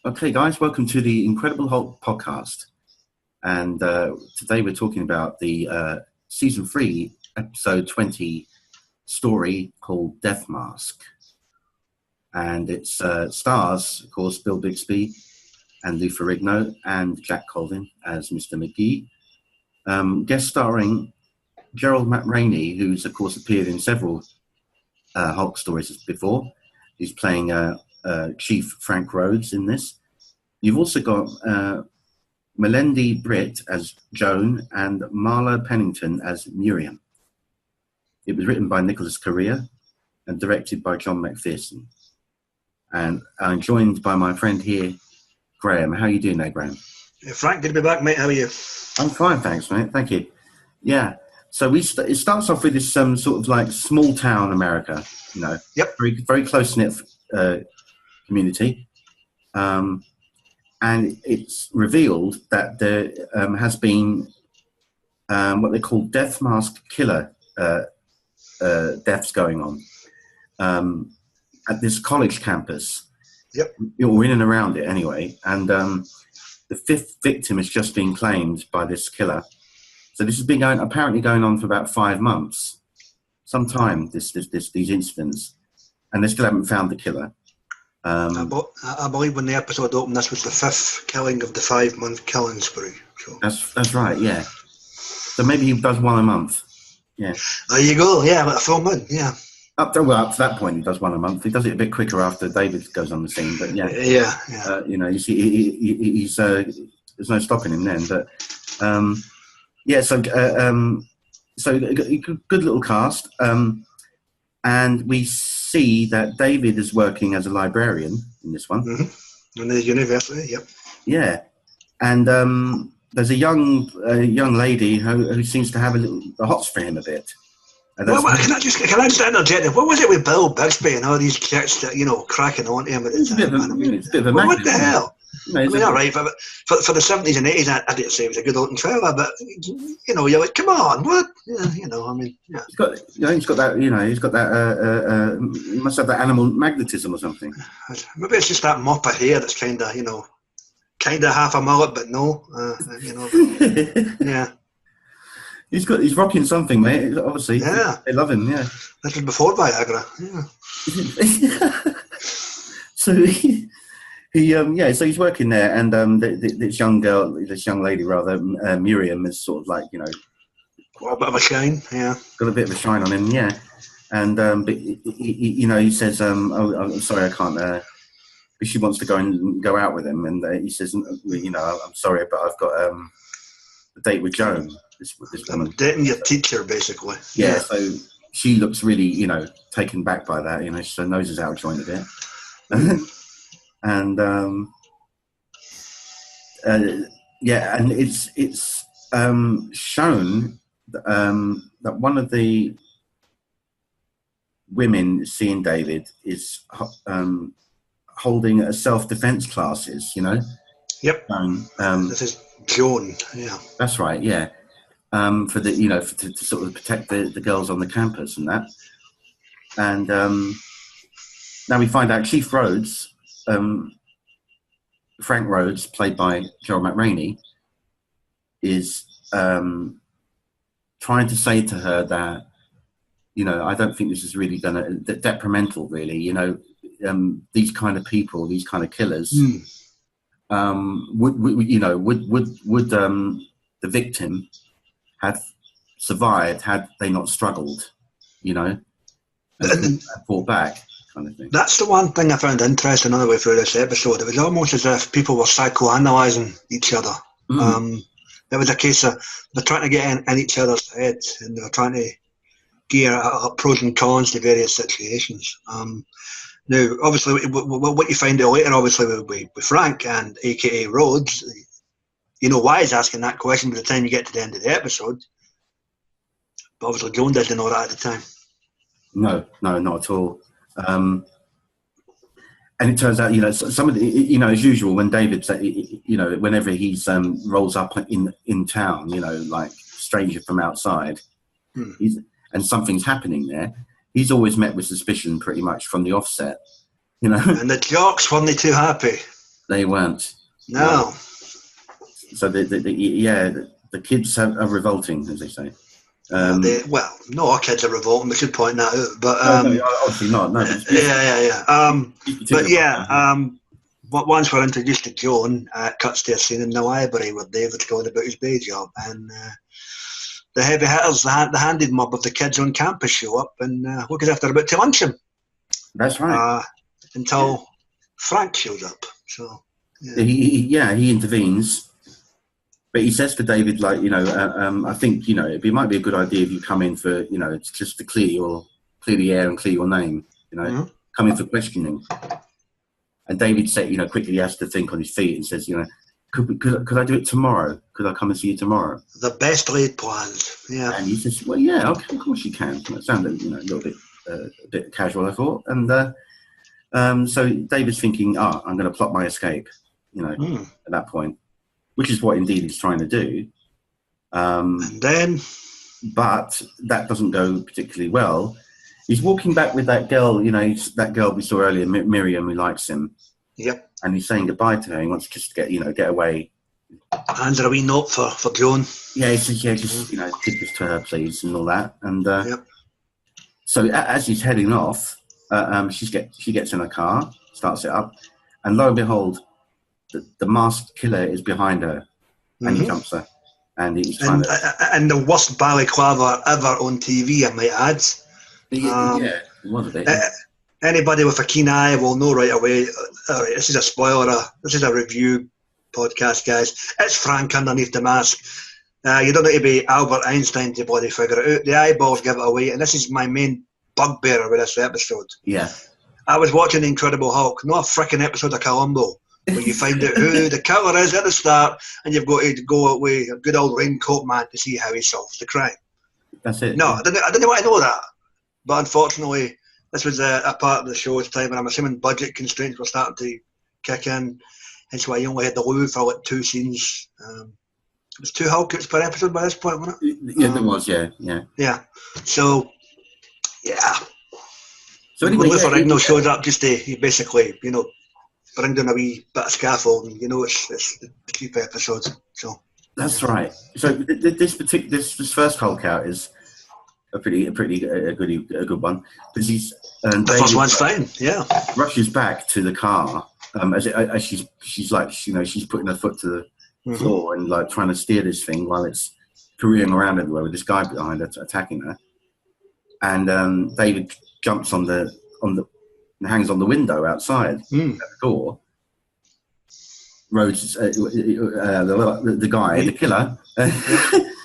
Okay, guys, welcome to the Incredible Hulk podcast. And today we're talking about the season 3, episode 20 story called Deathmask. And it stars, of course, Bill Bixby and Lou Ferrigno and Jack Colvin as Mr. McGee. Guest starring Gerald McRaney, who's, of course, appeared in several Hulk stories before. He's playing Chief Frank Rhodes in this. You've also got Melendi Britt as Joan and Marla Pennington as Miriam. It was written by Nicholas Correa and directed by John McPherson. And I'm joined by my friend here, Graham. How are you doing there, Graham? Yeah, Frank, good to be back, mate. How are you? I'm fine, thanks, mate. Thank you. Yeah. So it starts off with this sort of like small town America, you know. Yep. Very, very close-knit community. And it's revealed that there has been what they call Deathmask killer deaths going on at this college campus. Yep. Or in and around it anyway. And the 5th victim has just been claimed by this killer. So this has been apparently going on for about 5 months. Some time, these incidents. And they still haven't found the killer. I believe when the episode opened, this was the 5th killing of the 5-month killing spree. So. That's right, yeah. So maybe he does one a month. Yeah. There you go. Yeah, like a full moon. Yeah. Up to that point, he does one a month. He does it a bit quicker after David goes on the scene, but yeah. Yeah. You know, you see, he's there's no stopping him then. But yeah, so good little cast, and we see that David is working as a librarian in this one. Mm-hmm. In the university, yep. Yeah, and there's a young lady who seems to have the hots for him a bit. Well, can I just interject? What was it with Bill Bixby and all these kids that, cracking on him at the time? It's a bit of a magnet, what the hell? You know, all right, for the 70s and 80s, I didn't say he was a good-looking fella, but, you're like, come on, what? Yeah, yeah. He's got that, he must have that animal magnetism or something. Maybe it's just that mop of hair that's kind of half a mullet, but no, yeah. He's rocking something, mate. Obviously, yeah, they love him. Yeah, that was before Viagra. Yeah. So so he's working there, and this young lady, Miriam, is sort of like got a bit of a shine. Yeah, got a bit of a shine on him. Yeah, and but he says, "Oh, I'm sorry, I can't." She wants to go out with him, and he says, "I'm sorry, but I've got a date with Joan." This woman. Dating your teacher, basically. Yeah, so she looks really, taken back by that. Her nose is out of joint a bit. And and it's shown that one of the women seeing David is holding a self-defense classes. Yep. This is Joan. Yeah. That's right. Yeah. For the to sort of protect the girls on the campus and that, and now we find out Chief Rhodes, Frank Rhodes, played by Gerald McRaney, is trying to say to her that I don't think this is really detrimental, really. These kind of people, these kind of killers, would the victim have survived had they not struggled, and fought back, kind of thing. That's the one thing I found interesting on the way through this episode. It was almost as if people were psychoanalyzing each other. It was a case of they're trying to get in each other's heads, and they were trying to gear up pros and cons to various situations. Now, obviously, what you find out later, obviously, with Frank and AKA Rhodes, why he's asking that question by the time you get to the end of the episode. But obviously Joan didn't know that at the time. No, not at all. And it turns out, some of the, as usual, when David, whenever he's rolls up in town, like stranger from outside, and something's happening there, he's always met with suspicion pretty much from the offset, And the jocks weren't too happy. They weren't. No. So the kids are revolting, as they say. No, our kids are revolting. We should point that out. But no, obviously not. No, but But once we're introduced to Joan, it cuts to a scene in the library where David's going about his day job, and the heavy hitters, the handed mob of the kids on campus show up, and what goes after about to lunch him. That's right. Until Frank shows up. So he intervenes. But he says to David, like, I think, it might be a good idea if you come in for, just to clear the air and clear your name, come in for questioning. And David said, quickly has to think on his feet and says, could I do it tomorrow? Could I come and see you tomorrow? The best laid plans, yeah. And he says, well, yeah, okay, of course you can. It sounded, a little bit, a bit casual, I thought. And so David's thinking, I'm going to plot my escape, at that point. Which is what indeed he's trying to do. And then? But that doesn't go particularly well. He's walking back with that girl, that girl we saw earlier, Miriam, who likes him. Yep. And he's saying goodbye to her. He wants to just get away. Hands her a wee note for Joan. Yeah, he says, just, give this to her, please, and all that. And so as he's heading off, she gets in a car, starts it up, and lo and behold, the masked killer is behind her, and he jumps her, and he's trying and the worst balaclava ever on TV, I might add. It was a bit. Anybody with a keen eye will know right away. All right, this is a spoiler. This is a review podcast, guys. It's Frank underneath the mask. You don't need to be Albert Einstein to bloody figure it out. The eyeballs give it away, and this is my main bugbear with this episode. Yeah. I was watching The Incredible Hulk, not a frickin' episode of Columbo, where you find out who the killer is at the start, and you've got to go away a good old raincoat man to see how he solves the crime. That's it. No, I didn't want to know that. But unfortunately, this was a part of the show's time, and I'm assuming budget constraints were starting to kick in. Hence why you only had the Lou for like 2 scenes. It was 2 Hulkouts per episode by this point, wasn't it? Yeah, there was, yeah. Yeah. So, yeah. So anyway, Lou Ferrigno shows up just to basically, bring down a wee bit of scaffold, and it's a cheap episode. So that's right. So this first Hulk out is a good one, because he's the first one's fine. Yeah. Rushes back to the car as she's like she's putting her foot to the floor and like trying to steer this thing while it's careering around everywhere with this guy behind her attacking her, and David jumps on the hangs on the window outside at the door. Rhodes, the guy, the killer.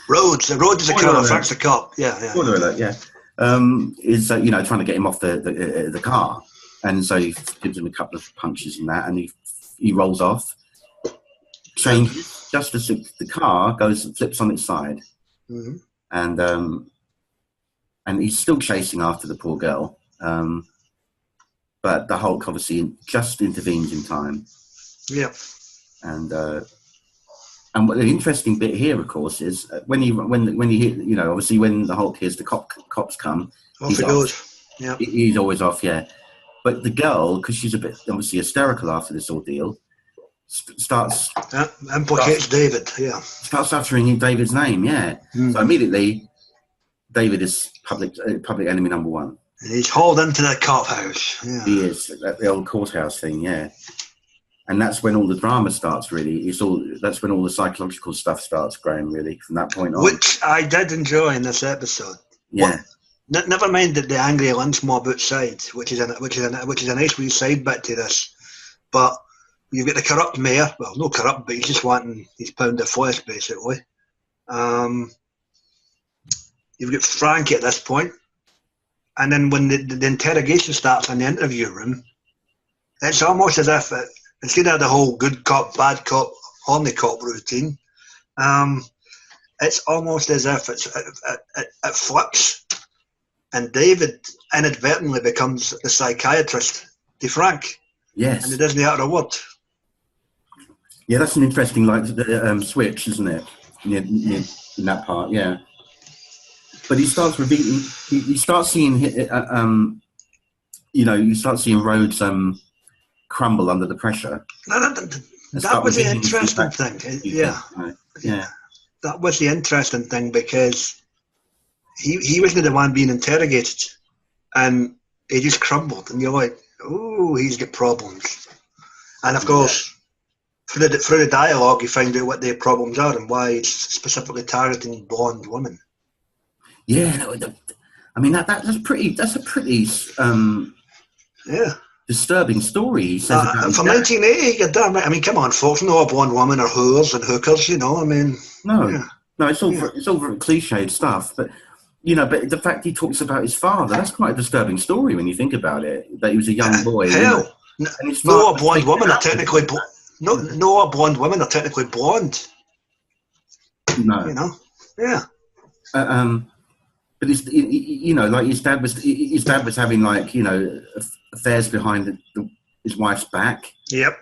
Rhodes is a killer. Frank's a cop. Yeah. Spoiler alert, yeah. Is trying to get him off the car, and so he gives him a couple of punches and that, and he rolls off. Changes just as the car flips on its side, and he's still chasing after the poor girl. But the Hulk obviously just intervenes in time. Yeah. And what the interesting bit here, of course, is when he obviously when the Hulk hears the cops come, off he goes. Yeah. He's always off, yeah. But the girl, because she's a bit obviously hysterical after this ordeal, starts implicates David. Yeah. Starts uttering David's name. Yeah. So immediately, David is public enemy number 1. And he's hauled into the cop house. Yeah. He is at the old courthouse thing. Yeah. And that's when all the drama starts, really. That's when all the psychological stuff starts, Graham, really, from that point on. Which I did enjoy in this episode. Yeah. Never mind the angry lynch mob outside, which is a nice wee side bit to this. But you've got the corrupt mayor. Well, no corrupt, but he's just wanting his pound of flesh, basically. You've got Frankie at this point. And then when the interrogation starts in the interview room, it's almost as if instead of the whole good cop, bad cop, horny cop routine, it's almost as if it flips, and David inadvertently becomes the psychiatrist to Frank. Yes. And he doesn't utter a word. Yeah, that's an interesting switch, isn't it? In that part, yeah. But he starts revealing. You start seeing, you start seeing Rhodes crumble under the pressure. That was the interesting thing. Yeah. That was the interesting thing, because he wasn't the one being interrogated, and he just crumbled, and you're like, oh, he's got problems. And of course, through the dialogue, you find out what their problems are and why it's specifically targeting blonde women. Yeah, I mean that's a pretty disturbing story. He says about for 1980, you're damn right. I mean, come on, folks, no a blonde women are whores and hookers, you know. I mean, no, it's all very cliched stuff, but. But the fact he talks about his father, that's quite a disturbing story when you think about it, that he was a young boy. Hell, no blonde women are technically no blonde women are technically blonde. No. You know? Yeah. But it's, like his dad was having, like, affairs behind his wife's back. Yep.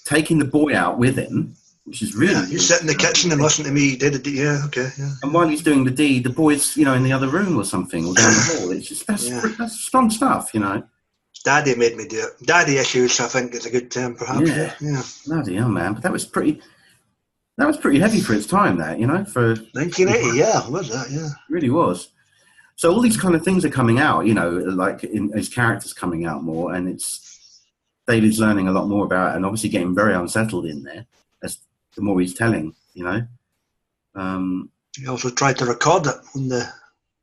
Taking the boy out with him, which is really... Yeah, you sit in the kitchen and listen to me, yeah, okay, yeah. And while he's doing the deed, the boy's, in the other room or something, or down the hall. It's just, that's strong stuff, Daddy made me do it. Daddy issues, I think, is a good term, perhaps. Yeah. Bloody hell, man. But that was pretty heavy for its time, for... 1980, was that, yeah. It really was. So all these kind of things are coming out, like his character's coming out more, and it's... David's learning a lot more about it, and obviously getting very unsettled in there. The more he's telling, He also tried to record it on the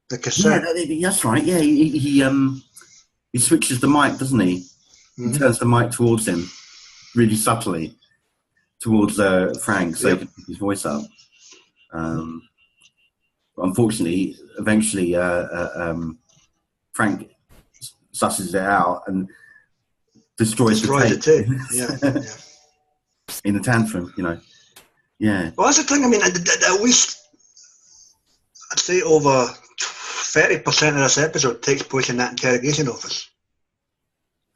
cassette. Yeah, that's right. Yeah, he switches the mic, doesn't he? Mm-hmm. He turns the mic towards him, really subtly, towards Frank, so he can pick his voice up. But unfortunately, eventually, Frank susses it out and destroys the tape. Yeah. In the tantrum, Yeah. Well, that's the thing. I mean, at least I'd say over 30% of this episode takes place in that interrogation office.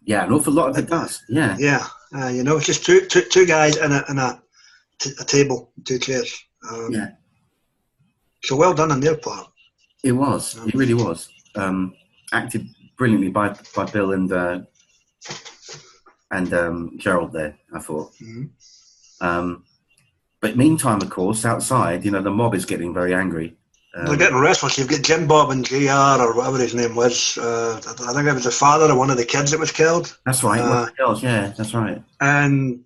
Yeah, an awful lot of it does. Yeah. Yeah. It's just two guys and a table, two chairs. So well done on their part. It was. It really was. Acted brilliantly by Bill and Gerald there, I thought. Mm-hmm. But meantime, of course, outside, the mob is getting very angry. They're getting restless. You've got Jim Bob and JR, or whatever his name was. I think it was the father of one of the kids that was killed. That's right. One of the girls, yeah, that's right. And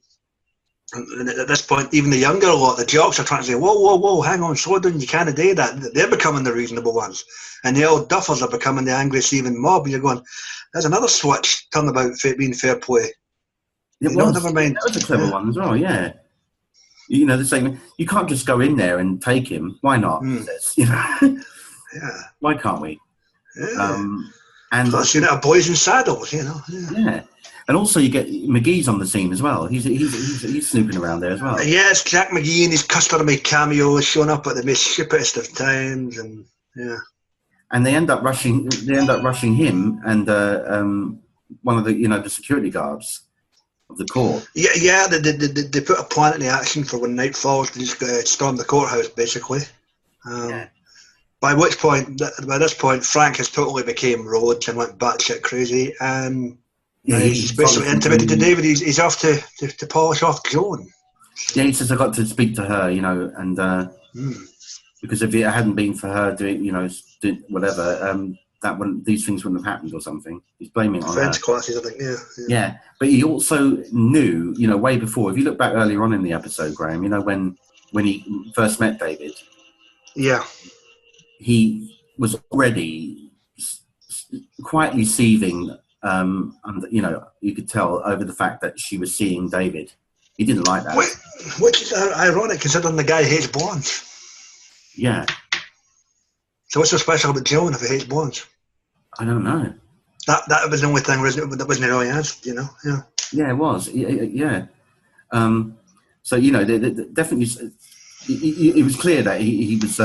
at this point, even the younger lot, the jocks, are trying to say, whoa, hang on, slow down, you can't do that. They're becoming the reasonable ones. And the old duffers are becoming the angry, seething mob. And you're going, there's another switch turnabout being fair play. Never mind. That was a clever one as well, yeah. They're saying, you can't just go in there and take him. Why not? Yeah. Why can't we? Yeah. And plus, boys in saddles, Yeah. And also you get McGee's on the scene as well. He's snooping around there as well. Yes, Jack McGee and his customary cameo is showing up at the most stupidest of times, and And they end up rushing him and one of the security guards of the court. Yeah. They put a plan into action for when night falls to just storm the courthouse, basically. By this point, Frank has totally became Rhodes and went batshit crazy, and he's basically intimated to David. He's off to polish off Joan. Yeah, he says, I got to speak to her, and because if it hadn't been for her doing, whatever, these things wouldn't have happened or something. He's blaming it on French her. classes, I think. Yeah, but he also knew, way before. If you look back earlier on in the episode, Graham, when he first met David. Yeah. He was already quietly seething. You could tell over the fact that she was seeing David. He didn't like that. Which is ironic, considering the guy hates blondes. Yeah. So what's so special about Joan if he hates blondes? I don't know. That was the only thing that wasn't really answered, Yeah. Yeah, it was. Yeah. So definitely, it was clear that he was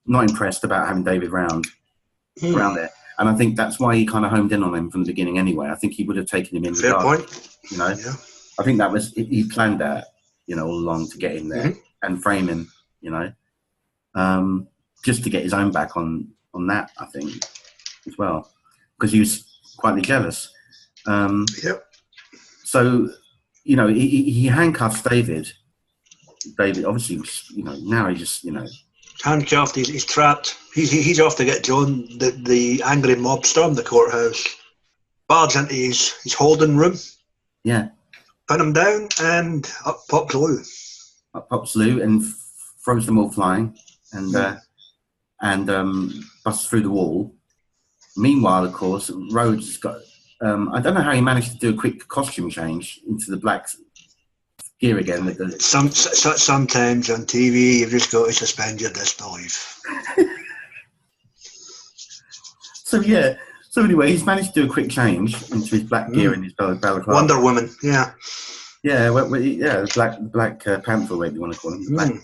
not impressed about having David around there. And I think that's why he kind of homed in on him from the beginning anyway. I think he would have taken him in. Fair point. Yeah. I think that was, he planned that, all along to get him there and frame him, just to get his own back on that, I think, as well. Because he was quietly jealous. Yep. So, he handcuffs David. David, obviously, now he just, handcuffed. He's trapped. He's off to get John. The angry mob stormed the courthouse, barge into his holding room. Yeah. Pin him down, and up pops Lou. Up pops Lou and throws them all flying, and busts through the wall. Meanwhile, of course, Rhodes has got. I don't know how he managed to do a quick costume change into the black gear again. Sometimes on TV, you've just got to suspend your disbelief. So anyway, he's managed to do a quick change into his black gear and his balaclava. Wonder Woman, yeah. Yeah, the Black Panther, whatever you want to call him. The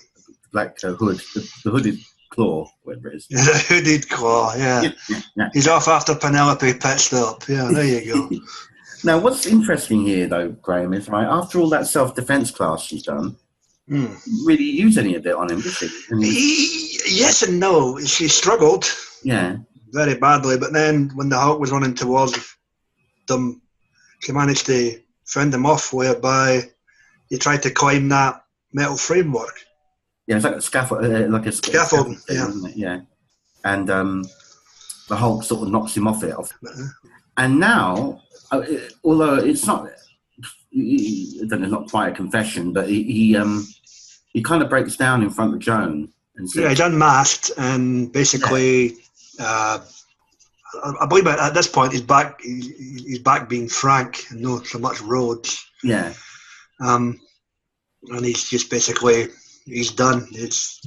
black hood, the hooded claw, whatever it is. The hooded claw, yeah. He's off after Penelope pitched up. Yeah, there you go. Now, what's interesting here, though, Graham, is after all that self-defense class she's done, really use any of it on him, did she? Yes and no. She struggled. Yeah. Very badly, but then when the Hulk was running towards them, she managed to fend him off, whereby he tried to climb that metal framework. Yeah, it's like a scaffolding, yeah. Isn't it? Yeah. And the Hulk sort of knocks him off it. And now, although it's not, not quite a confession, but he kind of breaks down in front of Joan and says, he's unmasked and basically. I believe at this point he's back being Frank and not so much Rhodes. Yeah. And he's just basically he's done. There's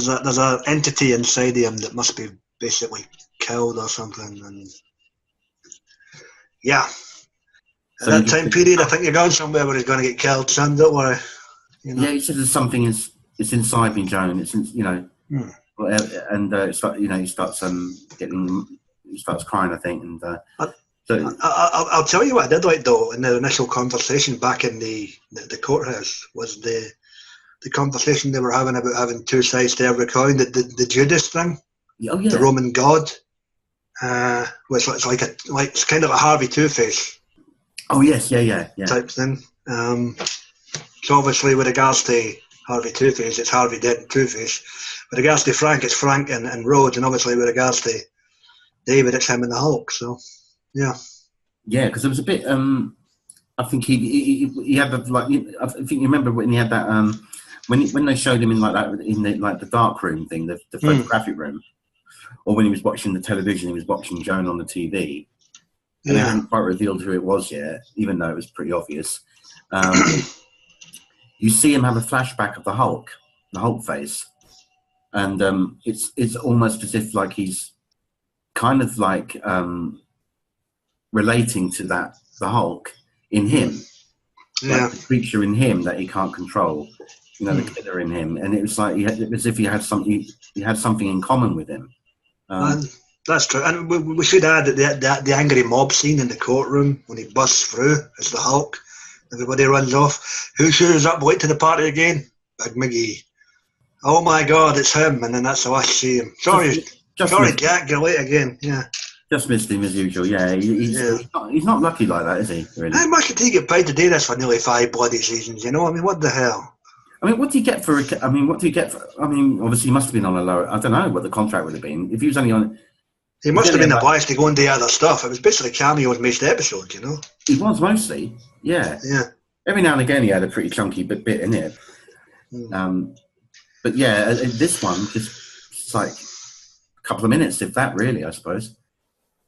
a entity inside him that must be basically killed or something. And yeah. So at that time period, I think you're going somewhere where he's going to get killed, son. Don't worry. Yeah, he says there's something it's inside me, Joan. It's and he starts crying, I think, and so I'll tell you what I did like though in the initial conversation back in the courthouse was the conversation they were having about having two sides to every coin, the Judas thing, the Roman god, which looks like it's kind of a Harvey Two-Face. Oh yes, yeah type thing. So obviously with regards to Harvey Two-Face, it's Harvey Dent and Two-Face. With regards to Frank, it's Frank and Rhodes, and obviously with regards to David, it's him and the Hulk. So, yeah. Yeah, because there was a bit. I think he had I think you remember when he had that when they showed him in the dark room thing, the photographic room, or when he was watching the television, he was watching Joan on the TV. And they hadn't quite revealed who it was yet, even though it was pretty obvious. You see him have a flashback of the Hulk face. And it's almost as if he's kind of relating to the Hulk in him, the creature in him that he can't control, the killer in him, and it was as if he had something in common with him. That's true, and we should add that the angry mob scene in the courtroom when he busts through as the Hulk, everybody runs off. Who shows up late to the party again? Big Miggy. Oh my God, it's him, and then that's the last see him. Sorry, Jack, you're late again. Yeah. Just missed him as usual. Yeah, he's not lucky like that, is he? Really? How much did he get paid to do this for nearly 5 bloody seasons? What the hell? What do you get for? Obviously he must have been on a lower. I don't know what the contract would have been if he was only on. He must have been obliged to go and do other stuff. It was basically cameos, missed episodes, He was mostly, yeah. Every now and again he had a pretty chunky bit in it. But yeah, this one just a couple of minutes, if that, really, I suppose.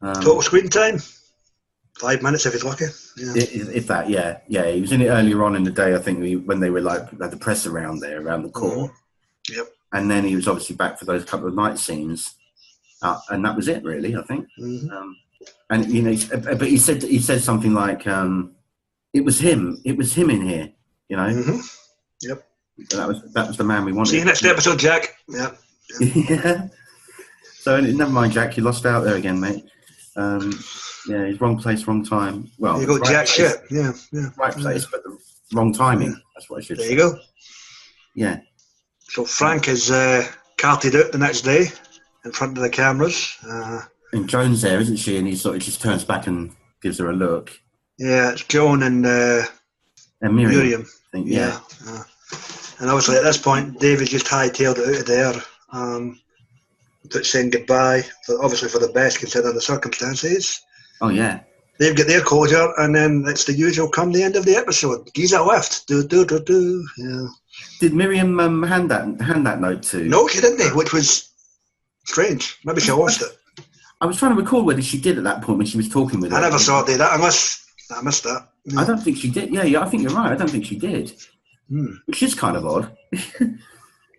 Total screen time? 5 minutes if he's lucky. Yeah. If that, yeah. He was in it earlier on in the day, I think, when they were had the press around the court. Yep. And then he was obviously back for those couple of night scenes, and that was it, really, I think. And but he said something like, "It was him in here," Yep. That was the man we wanted. See you next episode, Jack. Yeah. Yeah. So never mind, Jack. You lost out there again, mate. He's wrong place, wrong time. Well, you got Jack shit. Yeah. Right place, but the wrong timing. That's what I should say. There you go. Yeah. So Frank is carted out the next day in front of the cameras. And Joan's there, isn't she? And he sort of just turns back and gives her a look. Yeah, it's Joan and Miriam. I think, yeah. And obviously at this point, David just hightailed it out of there, saying goodbye, obviously for the best considering the circumstances. Oh, yeah. They've got their closure, and then it's the usual come the end of the episode. Giza left. Yeah. Did Miriam hand that note to? No, she didn't, which was strange. Maybe she lost it. I was trying to recall whether she did at that point when she was talking with her. I never saw it, that, unless I missed that. Yeah. I don't think she did. Yeah, I think you're right. I don't think she did. Which is kind of odd.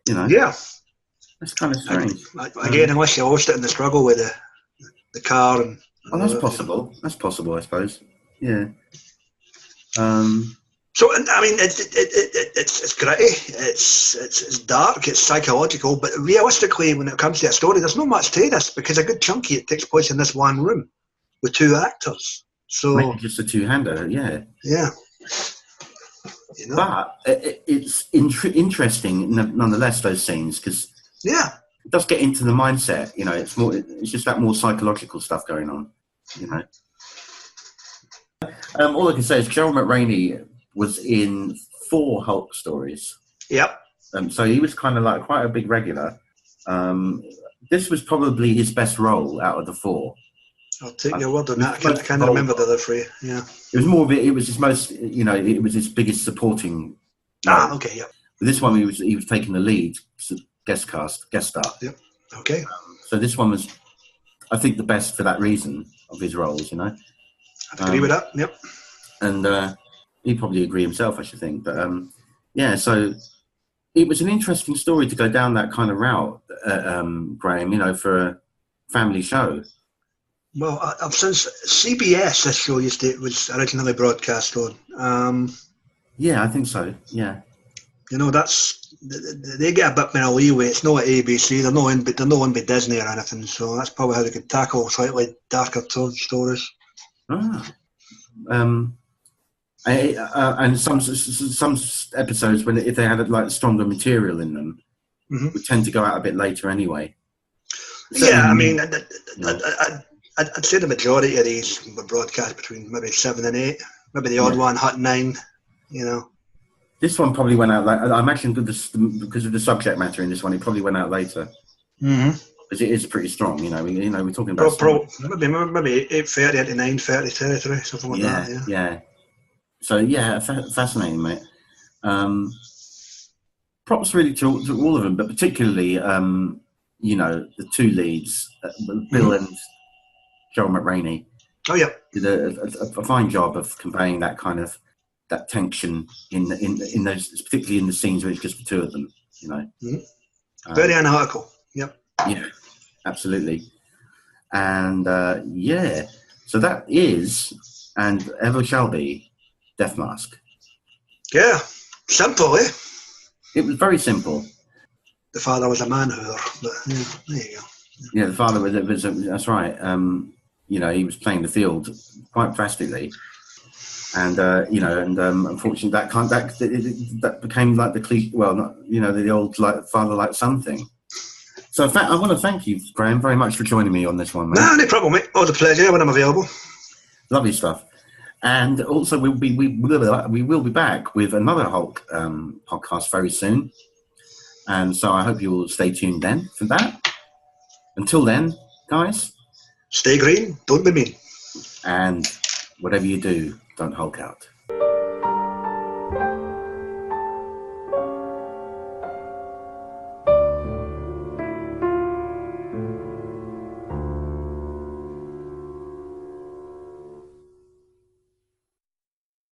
Yeah. That's kind of strange. Again, unless she lost it in the struggle with the car. That's possible. That's possible, I suppose. Yeah. So, I mean, it's gritty, it's dark, it's psychological, but realistically, when it comes to a story, there's not much to this, because a good chunk of it takes place in this one room with two actors. So maybe just a two-hander, yeah. Yeah. But it's interesting, nonetheless, those scenes, because it does get into the mindset. It's just that more psychological stuff going on. All I can say is Gerald McRaney was in 4 Hulk stories. Yep. So he was kind of like quite a big regular. This was probably his best role out of the 4. I'll take your word on that. I can't remember the other 3. Yeah. It was more of it. It was his most, it was his biggest supporting. Okay, yeah. But this one, he was taking the lead, guest star. Yep. Okay. So this one was, I think, the best for that reason of his roles. I agree with that. Yep. And he'd probably agree himself, I should think. But so it was an interesting story to go down that kind of route, Graham. For a family show. Well, since CBS, this show was originally broadcast on. Yeah, I think so. Yeah. That's they get a bit more leeway. It's not at ABC. They're not in by Disney or anything. So that's probably how they could tackle slightly darker tone stories. And some episodes, if they had like stronger material in them, would tend to go out a bit later anyway. I mean, I'd say the majority of these were broadcast between maybe 7 and 8. Maybe the odd one hot 9. This one probably went out. I imagine because of the subject matter in this one, it probably went out later. Because it is pretty strong. We're talking about maybe 8:30 to 9:30 territory, something like that. Yeah. So fascinating, mate. Props really to all of them, but particularly the 2 leads, Bill and Joel McRaney. Oh yeah, did a fine job of conveying that kind of that tension in those, particularly in the scenes where it's just the 2 of them. Very analytical. Yep. Yeah, absolutely. And so that is and ever shall be Deathmask. Yeah, simple, eh? It was very simple. The father was a man-hooer, but there you go. Yeah, the father was that's right. He was playing the field quite drastically, and unfortunately that became like the cliche. Well, not the old like father like son thing. So in fact, I want to thank you, Graham, very much for joining me on this one, mate. No problem, mate. Always a pleasure when I'm available. Lovely stuff. And also we will be back with another Hulk podcast very soon. And so I hope you will stay tuned then for that. Until then, guys. Stay green, don't be mean. And whatever you do, don't Hulk out.